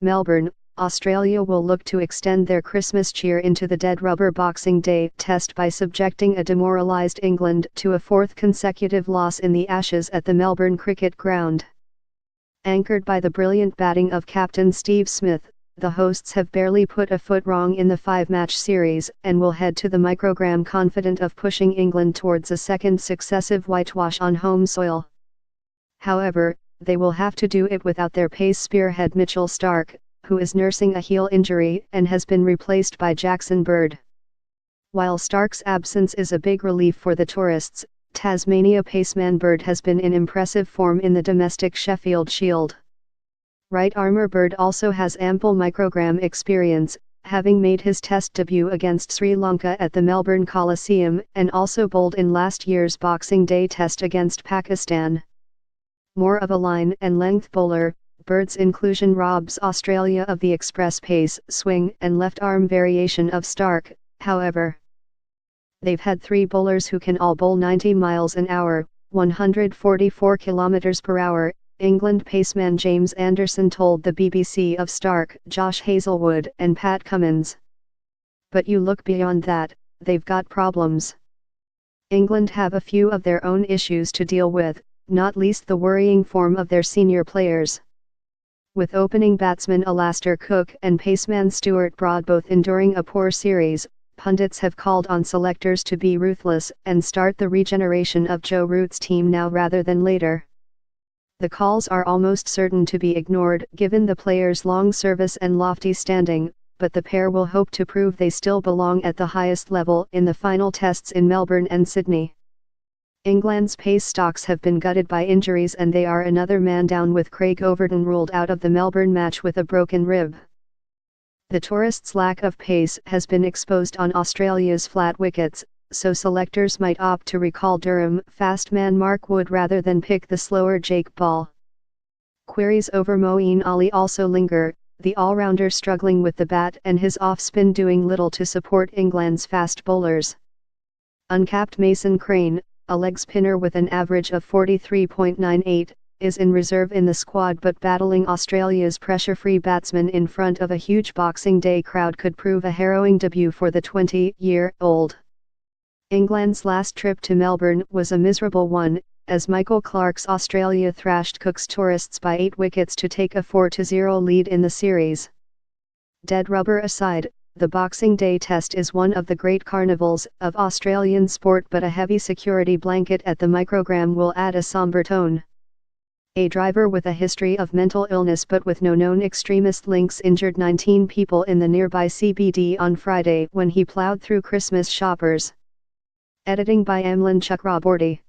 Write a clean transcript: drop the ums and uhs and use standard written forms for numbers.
Melbourne, Australia will look to extend their Christmas cheer into the dead rubber Boxing Day test by subjecting a demoralised England to a fourth consecutive loss in the Ashes at the Melbourne Cricket Ground. Anchored by the brilliant batting of captain Steve Smith, the hosts have barely put a foot wrong in the five-match series and will head to the microgram confident of pushing England towards a second successive whitewash on home soil. However, they will have to do it without their pace spearhead Mitchell Starc, who is nursing a heel injury and has been replaced by Jackson Bird. While Starc's absence is a big relief for the tourists, Tasmania paceman Bird has been in impressive form in the domestic Sheffield Shield. Right-armer Bird also has ample microgram experience, having made his test debut against Sri Lanka at the Melbourne Coliseum and also bowled in last year's Boxing Day test against Pakistan. More of a line and length bowler, Bird's inclusion robs Australia of the express pace, swing and left-arm variation of Starc, however. They've had three bowlers who can all bowl 90 miles an hour, 144 kilometers per hour, England paceman James Anderson told the BBC of Starc, Josh Hazlewood and Pat Cummins. But you look beyond that, they've got problems. England have a few of their own issues to deal with, not least the worrying form of their senior players. With opening batsman Alastair Cook and paceman Stuart Broad both enduring a poor series, pundits have called on selectors to be ruthless and start the regeneration of Joe Root's team now rather than later. The calls are almost certain to be ignored given the players' long service and lofty standing, but the pair will hope to prove they still belong at the highest level in the final tests in Melbourne and Sydney. England's pace stocks have been gutted by injuries and they are another man down with Craig Overton ruled out of the Melbourne match with a broken rib. The tourists' lack of pace has been exposed on Australia's flat wickets, so selectors might opt to recall Durham fast man Mark Wood rather than pick the slower Jake Ball. Queries over Moeen Ali also linger, the all-rounder struggling with the bat and his off-spin doing little to support England's fast bowlers. Uncapped Mason Crane, a leg spinner with an average of 43.98, is in reserve in the squad but battling Australia's pressure-free batsman in front of a huge Boxing Day crowd could prove a harrowing debut for the 20-year-old. England's last trip to Melbourne was a miserable one, as Michael Clarke's Australia thrashed Cook's tourists by 8 wickets to take a 4-0 lead in the series. Dead rubber aside, the Boxing Day test is one of the great carnivals of Australian sport, but a heavy security blanket at the microgram will add a somber tone. A driver with a history of mental illness but with no known extremist links injured 19 people in the nearby CBD on Friday when he ploughed through Christmas shoppers. Editing by Amlan Chakraborty.